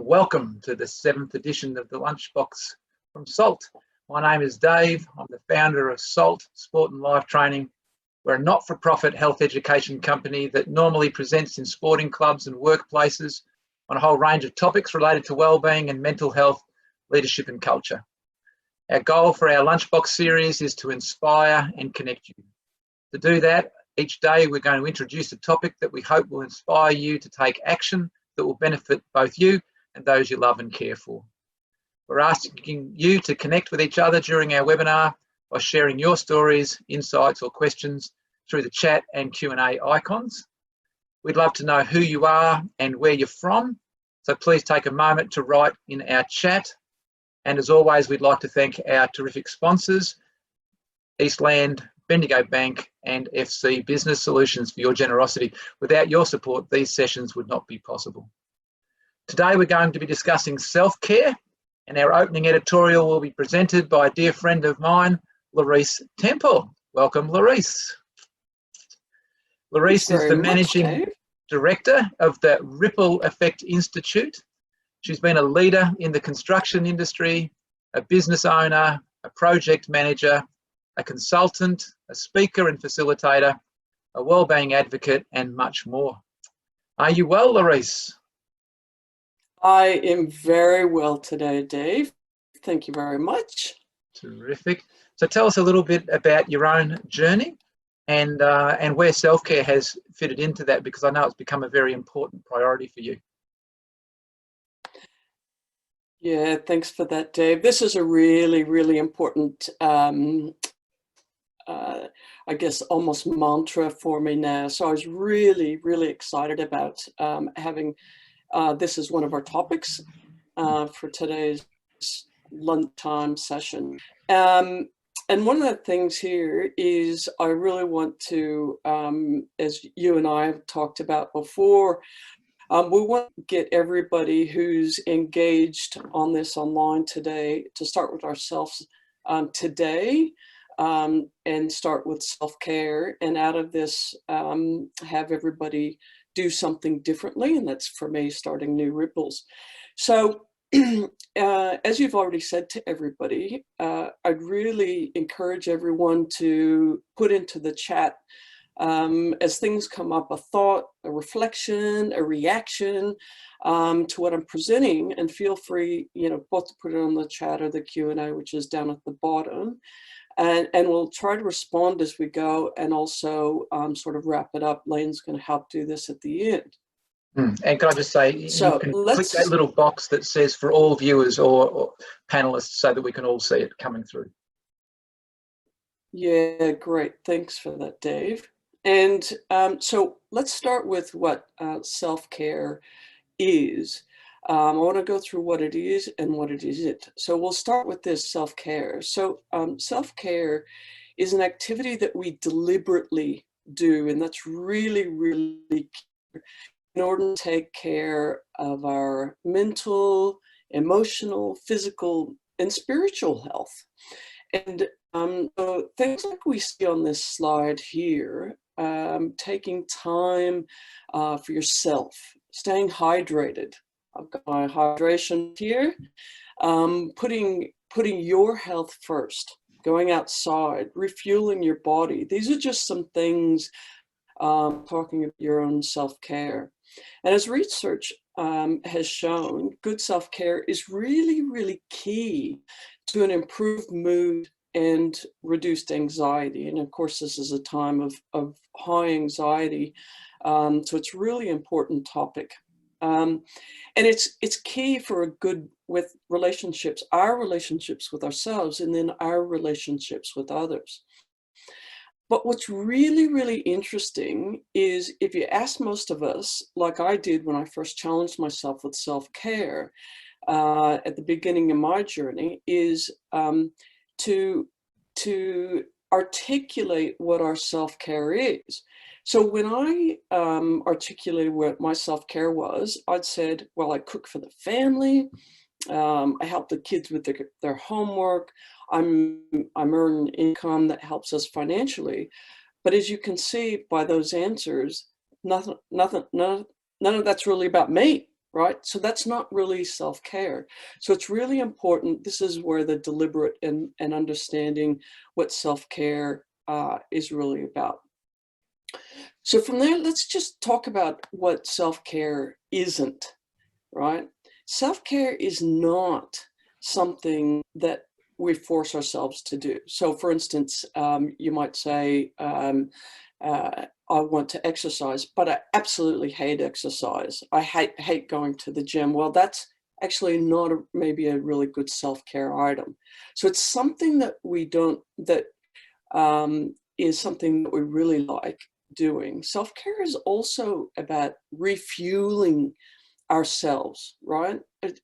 welcome to the 7th edition of the Lunchbox from SALT. My name is Dave. I'm the founder of SALT, Sport and Life Training. We're a not-for-profit health education company that normally presents in sporting clubs and workplaces on a whole range of topics related to wellbeing and mental health, leadership and culture. Our goal for our Lunchbox series is to inspire and connect you. To do that, each day we're going to introduce a topic that we hope will inspire you to take action that will benefit both you and those you love and care for. We're asking you to connect with each other during our webinar by sharing your stories, insights or questions through the chat and Q&A icons. We'd love to know who you are and where you're from, so please take a moment to write in our chat. And as always, we'd like to thank our terrific sponsors, Eastland, Bendigo Bank and FC Business Solutions for your generosity. Without your support, these sessions would not be possible. Today we're going to be discussing self-care, and our opening editorial will be presented by a dear friend of mine, Larice Temple. Welcome, Larice. Larice is the Managing Director of the Ripple Effect Institute. She's been a leader in the construction industry, a business owner, a project manager, a consultant, a speaker and facilitator, a wellbeing advocate, and much more. Are you well, Larice? I am very well today, Dave. Thank you very much. Terrific. So tell us a little bit about your own journey and where self-care has fitted into that, because I know it's become a very important priority for you. Yeah, thanks for that, Dave. This is a really, really important I guess almost mantra for me now. So I was really, really excited about having this as one of our topics for today's lunchtime session. And one of the things here is I really want to, as you and I have talked about before, we want to get everybody who's engaged on this online today to start with ourselves today. And start with self-care, and out of this have everybody do something differently, and that's for me starting new ripples. So as you've already said to everybody, I'd really encourage everyone to put into the chat as things come up, a thought, a reflection, a reaction to what I'm presenting, and feel free, both to put it on the chat or the Q&A, which is down at the bottom. And we'll try to respond as we go, and also sort of wrap it up. Lane's going to help do this at the end. And can I just say, so you can click that little box that says for all viewers or panelists so that we can all see it coming through. Yeah, great. Thanks for that, Dave. And so let's start with what self-care is. I want to go through what it is and what it isn't. So we'll start with this self-care. So self-care is an activity that we deliberately do, and that's really, really key in order to take care of our mental, emotional, physical, and spiritual health. And so things like we see on this slide here, taking time for yourself, staying hydrated. I've got my hydration here, putting your health first, going outside, refueling your body. These are just some things talking about your own self-care. And as research has shown, good self-care is really, really key to an improved mood and reduced anxiety. And of course, this is a time of high anxiety, so it's a really important topic. And it's key for a good with relationships, our relationships with ourselves, and then our relationships with others. But what's really, really interesting is if you ask most of us, like I did when I first challenged myself with self-care at the beginning of my journey, is to articulate what our self-care is. So when I articulated what my self-care was, I'd said, well, I cook for the family, I help the kids with their homework, I'm earning income that helps us financially. But as you can see by those answers, none of that's really about me. right? So that's not really self-care. So it's really important. This is where the deliberate and understanding what self-care is really about. So from there, let's just talk about what self-care isn't, right? Self-care is not something that we force ourselves to do. So for instance, you might say, I want to exercise, but I absolutely hate exercise. I hate going to the gym. Well, that's actually not maybe a really good self-care item. So it's something that we don't, that is something that we really like doing. Self-care is also about refueling ourselves, right?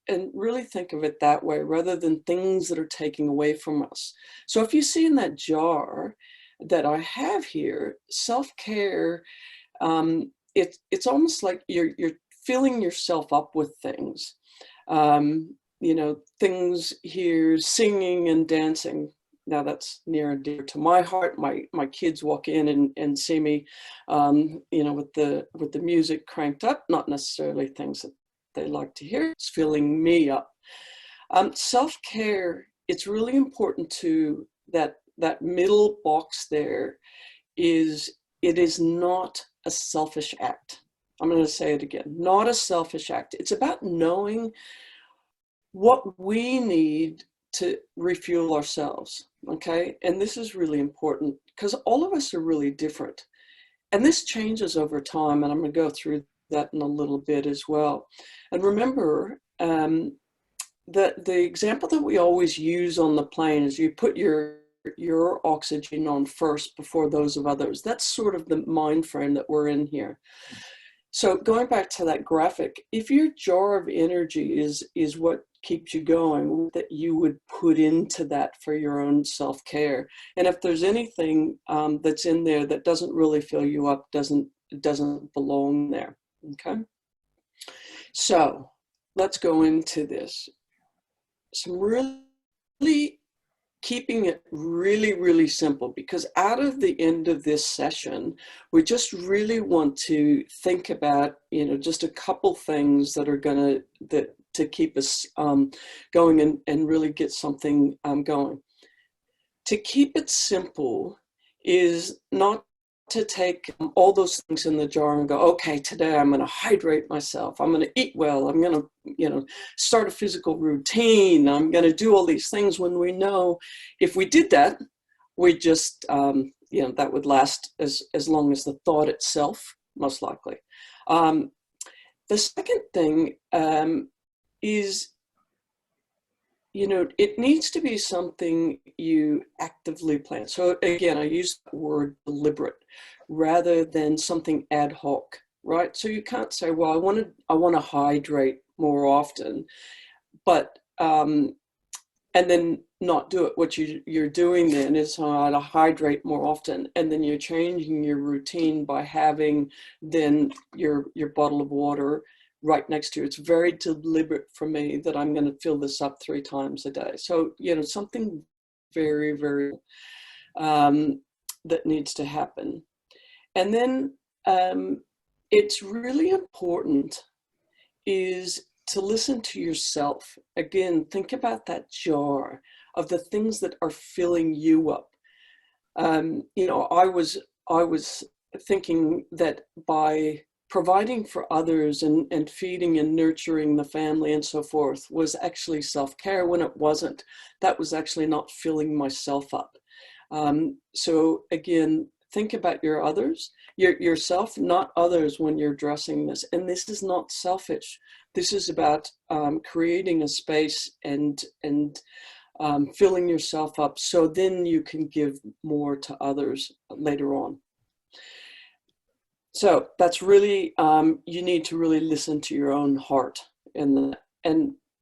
And really think of it that way rather than things that are taking away from us. So if you see in that jar that I have here, self-care, it's almost like you're filling yourself up with things. You know, things here, singing and dancing. Now that's near and dear to my heart. My kids walk in and see me, you know, with the music cranked up, not necessarily things that they like to hear. It's filling me up. Self-care, it's really important to that middle box there is, it is not a selfish act. I'm going to say it again, not a selfish act. It's about knowing what we need to refuel ourselves, okay? And this is really important because all of us are really different. And this changes over time, and I'm going to go through that in a little bit as well. And remember, the example that we always use on the plane is you put your oxygen on first before those of others. That's sort of the mind frame that we're in here. So going back to that graphic, if your jar of energy is what keeps you going, that you would put into that for your own self-care. And if there's anything that's in there that doesn't really fill you up, doesn't belong there, okay? So let's go into this. Some really keeping it really, really simple, because out of the end of this session, we just really want to think about, you know, just a couple things that are going to keep us going and really get something going. To keep it simple is not to take all those things in the jar and go, okay, today I'm going to hydrate myself. I'm going to eat well. I'm going to, you know, start a physical routine. I'm going to do all these things, when we know if we did that, we just, you know, that would last as long as the thought itself, most likely. The second thing is, you know, it needs to be something you actively plan. So again, I use the word deliberate rather than something ad hoc, right? So you can't say, well, I want to hydrate more often, but and then not do it. What you're doing then is to hydrate more often, and then you're changing your routine by having then your bottle of water right next to you. It's very deliberate for me that I'm going to fill this up 3 times a day. So, you know, something very, very that needs to happen. And then it's really important is to listen to yourself. Again, think about that jar of the things that are filling you up. You know, I was thinking that by providing for others and feeding and nurturing the family and so forth was actually self-care, when it wasn't. That was actually not filling myself up. So again, think about your others, yourself, not others, when you're addressing this. And this is not selfish. This is about creating a space and filling yourself up, so then you can give more to others later on. So that's really, you need to really listen to your own heart. And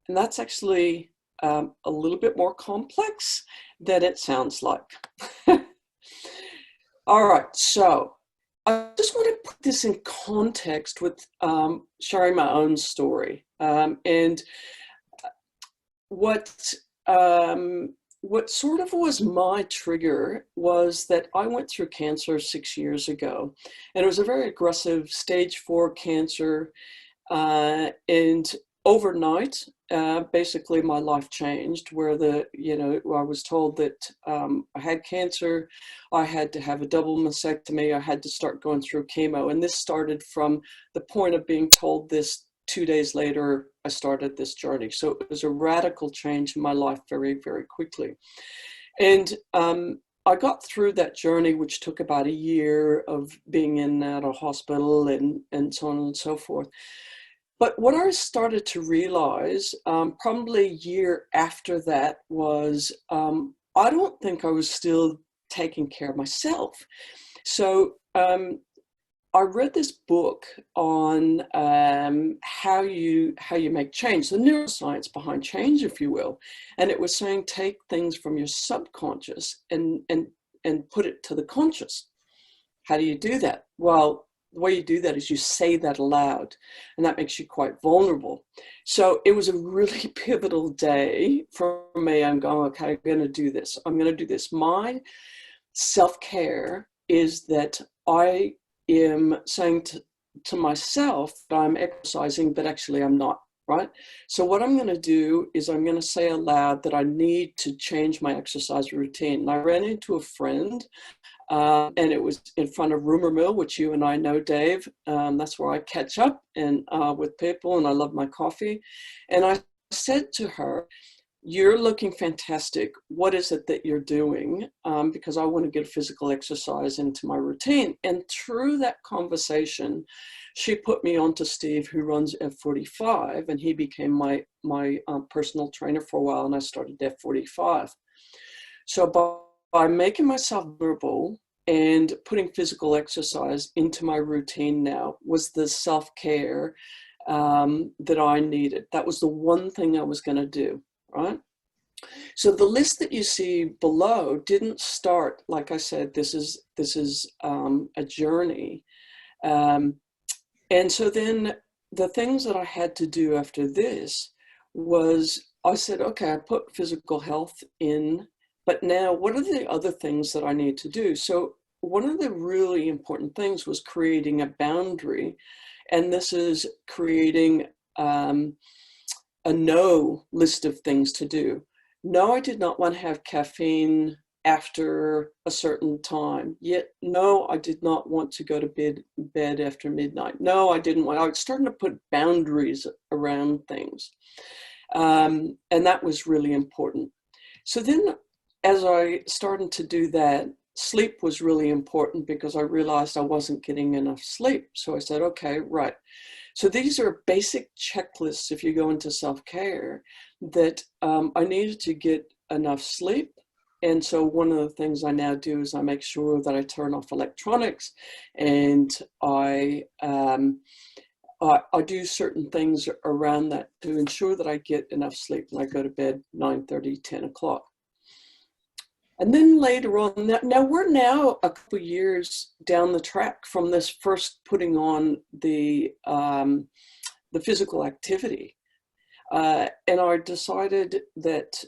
that's actually a little bit more complex than it sounds like. All right, so I just want to put this in context with sharing my own story. And what sort of was my trigger was that I went through cancer 6 years ago, and it was a very aggressive stage 4 cancer. And overnight, basically my life changed, where I was told that I had cancer, I had to have a double mastectomy, I had to start going through chemo. And this started from the point of being told this. 2 days later, I started this journey. So it was a radical change in my life very, very quickly. And I got through that journey, which took about a year of being in and out of hospital and so on and so forth. But what I started to realize, probably a year after that, was I don't think I was still taking care of myself. So I read this book on how you make change, the neuroscience behind change, if you will. And it was saying take things from your subconscious and put it to the conscious. How do you do that? Well, the way you do that is you say that aloud, and that makes you quite vulnerable. So it was a really pivotal day for me. I'm going, okay, I'm going to do this. I'm going to do this. My self-care is that I am saying to myself that I'm exercising, but actually I'm not, right? So what I'm going to do is I'm going to say aloud that I need to change my exercise routine. And I ran into a friend, and it was in front of Rumor Mill, which you and I know, Dave. That's where I catch up and with people, and I love my coffee. And I said to her, "You're looking fantastic. What is it that you're doing?" Because I want to get physical exercise into my routine. And through that conversation, she put me on to Steve, who runs F45, and he became my personal trainer for a while, and I started F45. So by making myself vulnerable and putting physical exercise into my routine now was the self-care that I needed. That was the one thing I was going to do. Right? So the list that you see below didn't start, like I said, this is a journey. And so then the things that I had to do after this was I said, okay, I put physical health in, but now what are the other things that I need to do? So one of the really important things was creating a boundary. And this is creating a no list of things to do. No, I did not want to have caffeine after a certain time. Yet, no, I did not want to go to bed after midnight. No, I didn't want. I was starting to put boundaries around things. And that was really important. So then as I started to do that, sleep was really important because I realized I wasn't getting enough sleep. So I said, okay, right. So these are basic checklists if you go into self-care that I needed to get enough sleep. And so one of the things I now do is I make sure that I turn off electronics, and I do certain things around that to ensure that I get enough sleep when I go to bed 9:30, 10 o'clock. And then later on, now we're now a couple of years down the track from this first putting on the physical activity. And I decided that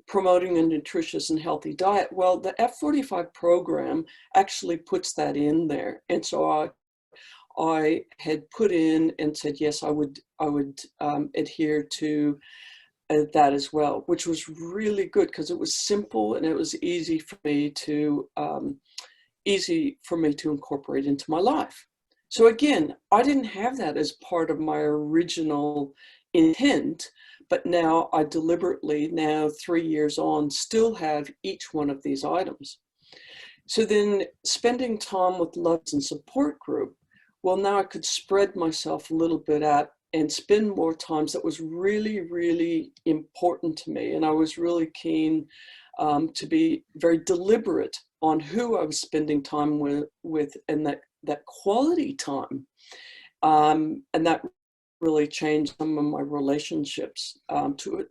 promoting a nutritious and healthy diet, well, the F45 program actually puts that in there. And so I had put in and said, yes, I would adhere to that as well, which was really good because it was simple and it was easy for me to incorporate into my life. So again, I didn't have that as part of my original intent, but now I deliberately, now 3 years on, still have each one of these items. So then spending time with loves and support group, well, now I could spread myself a little bit out and spend more times. That was really, really important to me. And I was really keen to be very deliberate on who I was spending time with and that quality time. And that really changed some of my relationships to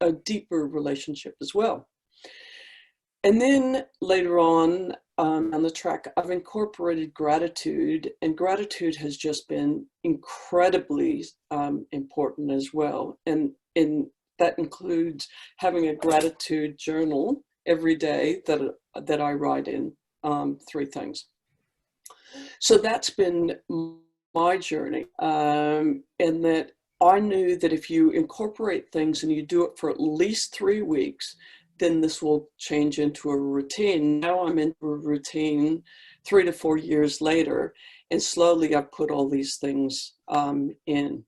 a deeper relationship as well. And then later on the track, I've incorporated gratitude, and gratitude has just been incredibly important as well. And that includes having a gratitude journal every day that I write in 3 things. So that's been my journey, and that I knew that if you incorporate things and you do it for at least 3 weeks, then this will change into a routine. Now I'm into a routine 3 to 4 years later, and slowly I've put all these things in.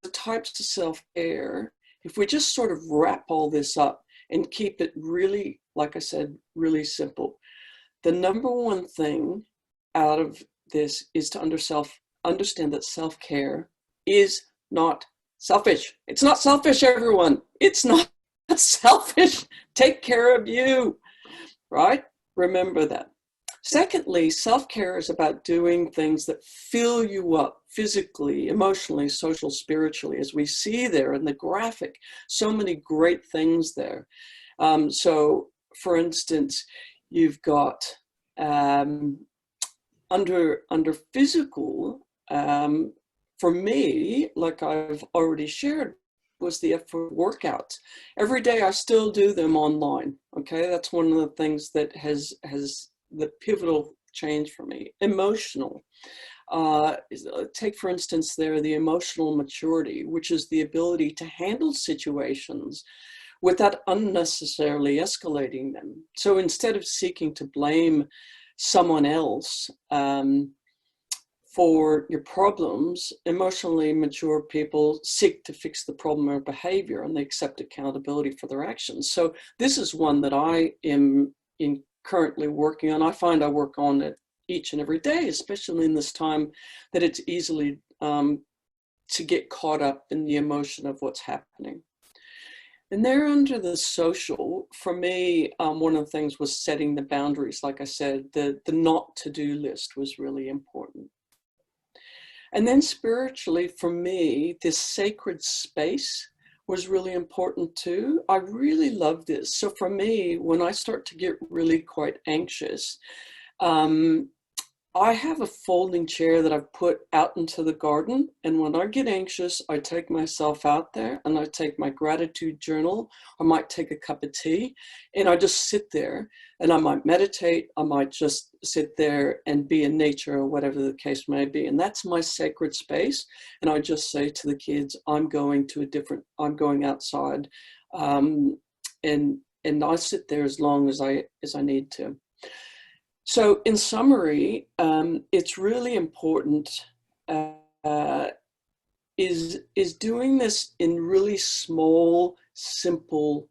The types of self-care, if we just sort of wrap all this up and keep it really, like I said, really simple. The number one thing out of this is to understand that self-care is not selfish. It's not selfish, everyone. It's not selfish. Take care of you, right? Remember that. Secondly, self-care is about doing things that fill you up physically, emotionally, social, spiritually, as we see there in the graphic. So many great things there. So, for instance, you've got under physical, for me, like I've already shared, was the effort workouts. Every day I still do them online. Okay, that's one of the things that has the pivotal change for me. Emotional. Take, for instance, there the emotional maturity, which is the ability to handle situations without unnecessarily escalating them. So instead of seeking to blame someone else for your problems, emotionally mature people seek to fix the problem or behavior, and they accept accountability for their actions. So this is one that I am currently working on. I find I work on it each and every day, especially in this time that it's easily to get caught up in the emotion of what's happening. And there under the social, for me, one of the things was setting the boundaries. Like I said, the not to-do list was really important. And then spiritually, for me, this sacred space was really important too. I really love this. So for me, when I start to get really quite anxious, I have a folding chair that I've put out into the garden. And when I get anxious, I take myself out there and I take my gratitude journal. I might take a cup of tea and I just sit there and I might meditate. I might just sit there and be in nature or whatever the case may be. And that's my sacred space. And I just say to the kids, I'm going outside. And I sit there as long as I need to. So in summary, it's really important is doing this in really small, simple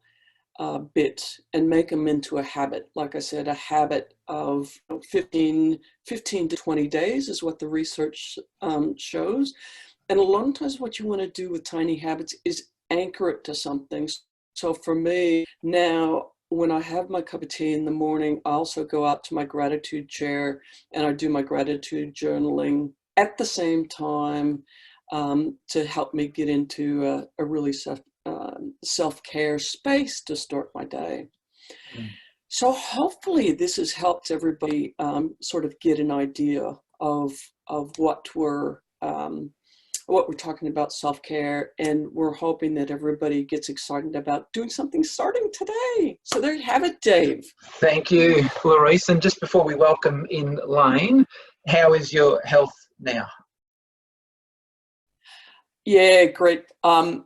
bits and make them into a habit. Like I said, a habit of 15 to 20 days is what the research shows. And a lot of times what you want to do with tiny habits is anchor it to something. So for me now, when I have my cup of tea in the morning, I also go out to my gratitude chair and I do my gratitude journaling at the same time to help me get into a really self-care space to start my day. So hopefully this has helped everybody sort of get an idea of what we're talking about, self-care, and we're hoping that everybody gets excited about doing something starting today. So there you have it, Dave. Thank you, Clarice. And just before we welcome in Lane, how is your health now? Yeah, great. I'm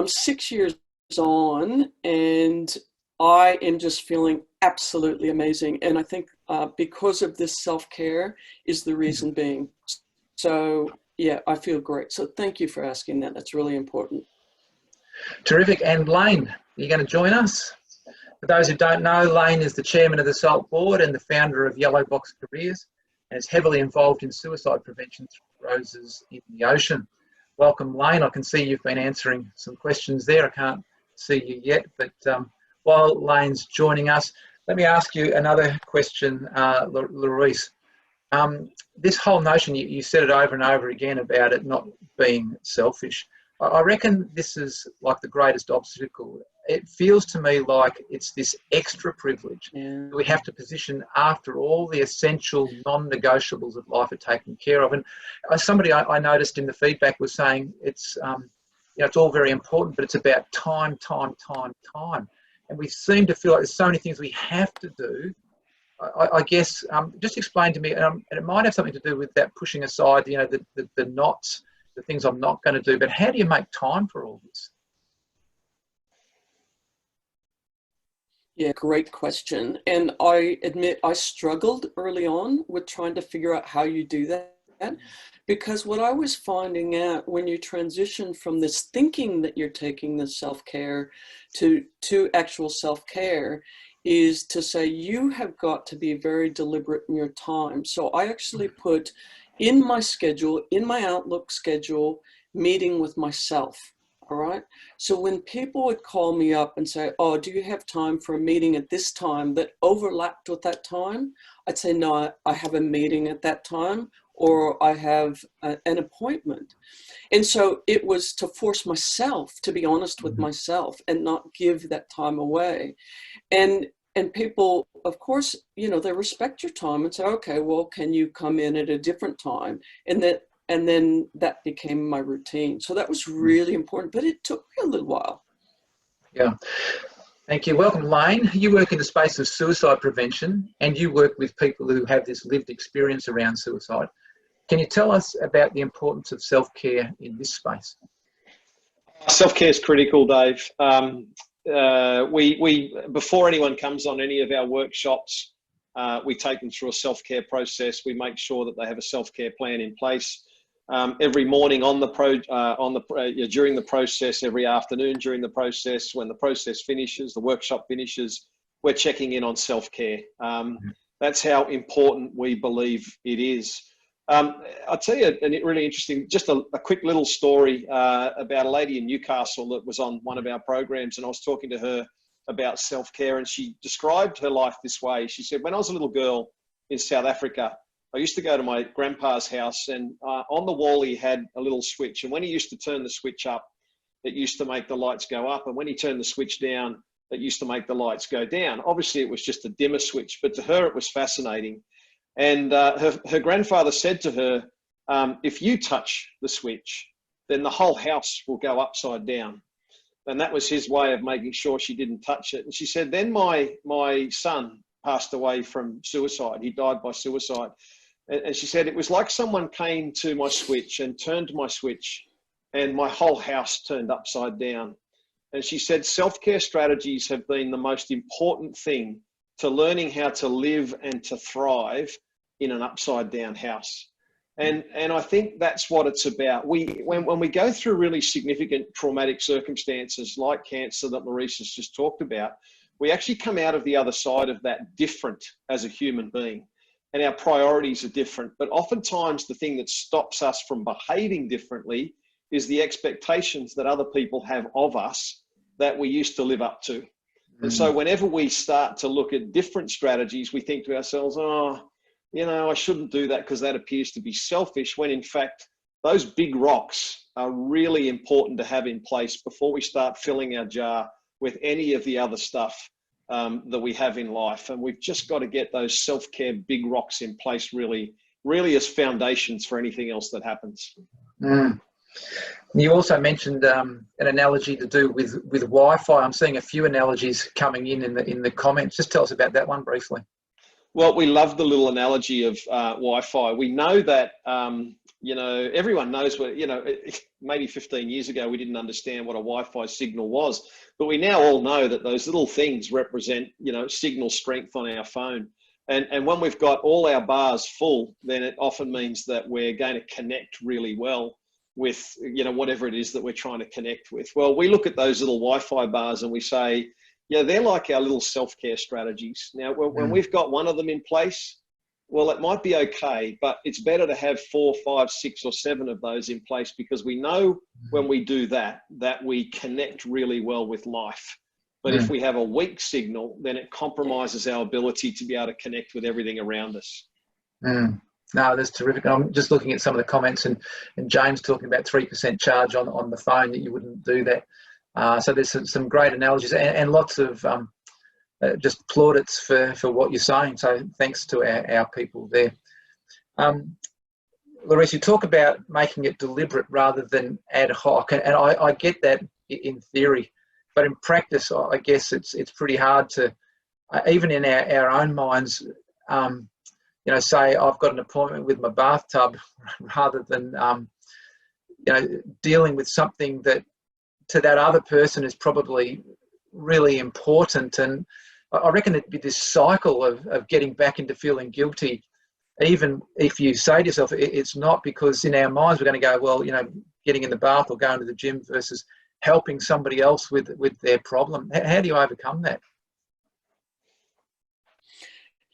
6 years on, and I am just feeling absolutely amazing. And I think because of this self-care is the reason being. So yeah, I feel great. So thank you for asking that. That's really important. Terrific. And Lane, are you going to join us? For those who don't know, Lane is the chairman of the SALT board and the founder of Yellow Box Careers, and is heavily involved in suicide prevention through Roses in the Ocean. Welcome, Lane. I can see you've been answering some questions there. I can't see you yet, but while Lane's joining us, let me ask you another question, Clarice. This whole notion, you said it over and over again about it not being selfish. I reckon this is like the greatest obstacle. It feels to me like it's this extra privilege that we have to position after all the essential non-negotiables of life are taken care of. And somebody I noticed in the feedback was saying it's all very important, but it's about time. And we seem to feel like there's so many things we have to do I guess just explain to me, and it might have something to do with that pushing aside, you know, the knots, the things I'm not going to do. But how do you make time for all this? Yeah, great question. And I admit I struggled early on with trying to figure out how you do that. Because what I was finding out when you transition from this thinking that you're taking this self-care to actual self-care is to say you have got to be very deliberate in your time. So I actually put in my schedule, in my Outlook schedule, meeting with myself. All right. So when people would call me up and say, oh, do you have time for a meeting at this time that overlapped with that time? I'd say, no, I have a meeting at that time, or I have an appointment. And so it was to force myself to be honest with myself and not give that time away. And people, of course, you know, they respect your time and say, okay, well, can you come in at a different time? And then that became my routine. So that was really important, but it took me a little while. Yeah. Thank you. Welcome, Lane. You work in the space of suicide prevention, and you work with people who have this lived experience around suicide. Can you tell us about the importance of self-care in this space? Self-care is critical, Dave. We before anyone comes on any of our workshops, we take them through a self-care process. We make sure that they have a self-care plan in place. Every morning during the process, every afternoon during the process, when the process finishes, the workshop finishes, we're checking in on self-care. That's how important we believe it is. I'll tell you a really interesting, just a quick little story about a lady in Newcastle that was on one of our programs, and I was talking to her about self-care, and she described her life this way. She said, when I was a little girl in South Africa, I used to go to my grandpa's house, and on the wall he had a little switch, and when he used to turn the switch up, it used to make the lights go up, and when he turned the switch down, it used to make the lights go down. Obviously it was just a dimmer switch, but to her it was fascinating. And her grandfather said to her, if you touch the switch, then the whole house will go upside down. And that was his way of making sure she didn't touch it. And she said, then my son passed away from suicide. He died by suicide. And she said, it was like someone came to my switch and turned my switch, and my whole house turned upside down. And she said, self-care strategies have been the most important thing to learning how to live and to thrive in an upside down house. And I think that's what it's about. When we go through really significant traumatic circumstances like cancer that Maurice has just talked about, we actually come out of the other side of that different as a human being. And our priorities are different. But oftentimes the thing that stops us from behaving differently is the expectations that other people have of us that we used to live up to. And so whenever we start to look at different strategies, we think to ourselves, oh, you know, I shouldn't do that because that appears to be selfish, when in fact, those big rocks are really important to have in place before we start filling our jar with any of the other stuff that we have in life. And we've just got to get those self-care big rocks in place really as foundations for anything else that happens. You also mentioned an analogy to do with Wi-Fi. I'm seeing a few analogies coming in the comments. Just tell us about that one briefly. Well, we love the little analogy of Wi-Fi. We know that, you know, everyone knows what, you know, maybe 15 years ago, we didn't understand what a Wi-Fi signal was, but we now all know that those little things represent, you know, signal strength on our phone. And when we've got all our bars full, then it often means that we're going to connect really well with, you know, whatever it is that we're trying to connect with. Well, we look at those little Wi-Fi bars and we say, yeah, they're like our little self-care strategies. Now, when we've got one of them in place, well, it might be okay, but it's better to have 4, 5, 6, or 7 of those in place, because we know when we do that we connect really well with life. But if we have a weak signal, then it compromises our ability to be able to connect with everything around us. No, that's terrific. I'm just looking at some of the comments, and James talking about 3% charge on the phone, that you wouldn't do that. So there's some great analogies and lots of just plaudits for what you're saying. So thanks to our people there. Laurice, you talk about making it deliberate rather than ad hoc, and I get that in theory, but in practice, I guess it's pretty hard to, even in our own minds, you know, say I've got an appointment with my bathtub, rather than, you know, dealing with something that to that other person is probably really important. And I reckon it'd be this cycle of getting back into feeling guilty, even if you say to yourself, it's not, because in our minds we're going to go, well, you know, getting in the bath or going to the gym versus helping somebody else with their problem. How do you overcome that?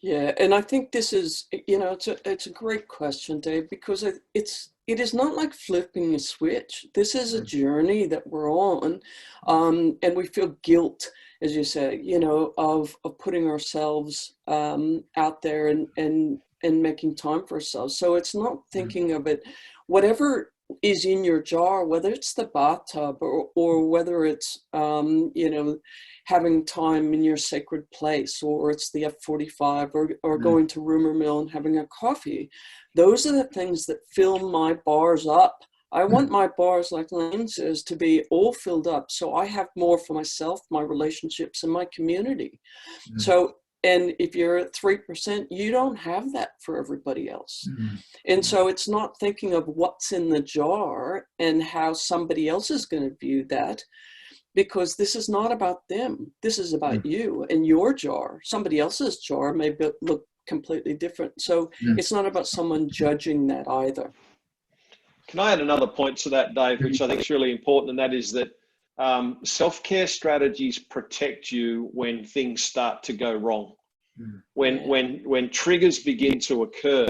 Yeah, and I think this is, you know, it's a great question, Dave, because it is not like flipping a switch. This is a journey that we're on, and we feel guilt, as you say, you know, of putting ourselves out there and making time for ourselves. So it's not thinking of it, whatever is in your jar, whether it's the bathtub or whether it's, you know, having time in your sacred place, or it's the F45 or going to Rumor Mill and having a coffee. Those are the things that fill my bars up. I want my bars, like Lane says, to be all filled up, so I have more for myself, my relationships, and my community. So, and if you're at 3%, you don't have that for everybody else. And so it's not thinking of what's in the jar and how somebody else is going to view that, because this is not about them. This is about you and your jar. Somebody else's jar may look completely different. So it's not about someone judging that either. Can I add another point to that, Dave, which I think is really important, and that is that self-care strategies protect you when things start to go wrong. When triggers begin to occur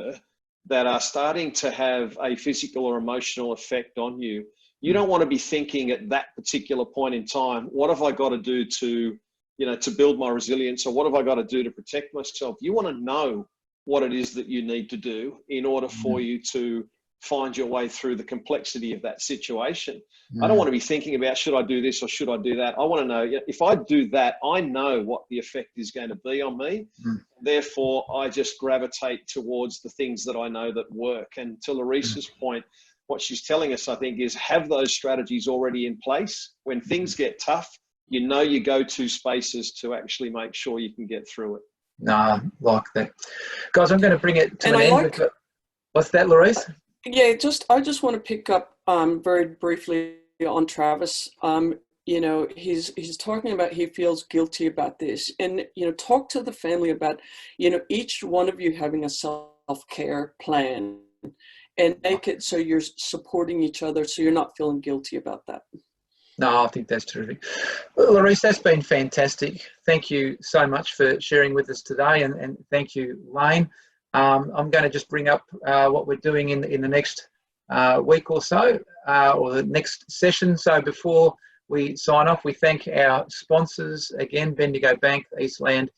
that are starting to have a physical or emotional effect on you, you don't want to be thinking at that particular point in time, what have I got to do to, you know, to build my resilience, or what have I got to do to protect myself? You want to know what it is that you need to do in order for you to find your way through the complexity of that situation. I don't want to be thinking about, should I do this or should I do that? I want to know, if I do that, I know what the effect is going to be on me. Therefore, I just gravitate towards the things that I know that work. And to Larissa's point, what she's telling us, I think, is have those strategies already in place. When things get tough, you know your go-to spaces to actually make sure you can get through it. No, like that. Guys, I'm going to bring it to an end. What's that, Larisse? Yeah, I just want to pick up very briefly on Travis. You know, he's talking about he feels guilty about this, and you know, talk to the family about, you know, each one of you having a self-care plan, and make it so you're supporting each other, so you're not feeling guilty about that. No, I think that's terrific. Well, Larisse, that's been fantastic. Thank you so much for sharing with us today, and thank you, Lane. I'm going to just bring up what we're doing in the next week or so, or the next session. So before we sign off, we thank our sponsors again, Bendigo Bank, Eastland,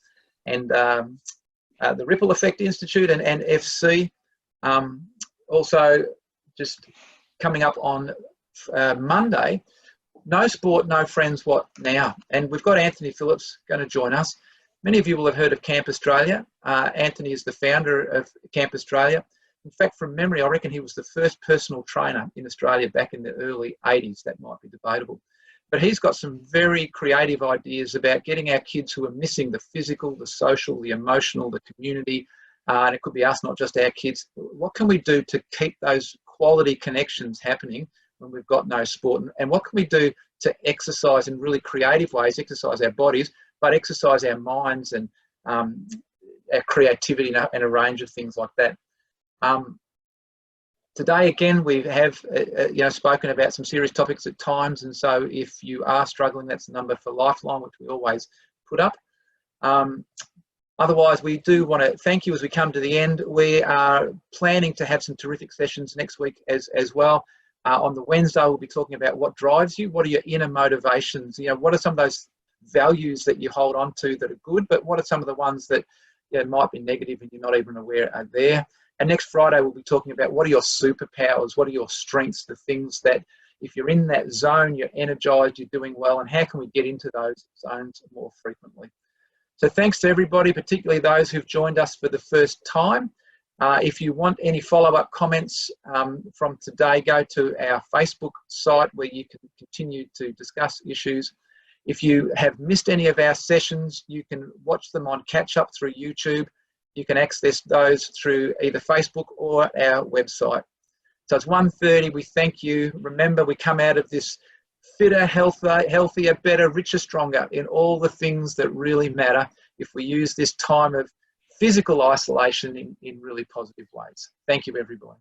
and the Ripple Effect Institute and FC. Also, just coming up on Monday, No Sport, No Friends, What Now? And we've got Anthony Phillips going to join us. Many of you will have heard of Camp Australia. Anthony is the founder of Camp Australia. In fact, from memory, I reckon he was the first personal trainer in Australia back in the early 80s. That might be debatable. But he's got some very creative ideas about getting our kids who are missing the physical, the social, the emotional, the community, and it could be us, not just our kids. What can we do to keep those quality connections happening when we've got no sport? And what can we do to exercise in really creative ways, exercise our bodies, but exercise our minds and our creativity and a range of things like that. Today, again, we have spoken about some serious topics at times, and so if you are struggling, that's the number for Lifeline, which we always put up. Otherwise, we do want to thank you as we come to the end. We are planning to have some terrific sessions next week as well. On the Wednesday, we'll be talking about what drives you. What are your inner motivations? You know, what are some of those values that you hold on to that are good, but what are some of the ones that might be negative and you're not even aware are there? And next Friday, we'll be talking about what are your superpowers? What are your strengths? The things that if you're in that zone, you're energized, you're doing well, and how can we get into those zones more frequently? So thanks to everybody, particularly those who've joined us for the first time. If you want any follow-up comments from today, go to our Facebook site where you can continue to discuss issues. If you have missed any of our sessions, you can watch them on catch-up through YouTube. You can access those through either Facebook or our website. So it's 1:30. We thank you. Remember, we come out of this fitter, healthier, better, richer, stronger in all the things that really matter if we use this time of physical isolation in really positive ways. Thank you, everybody.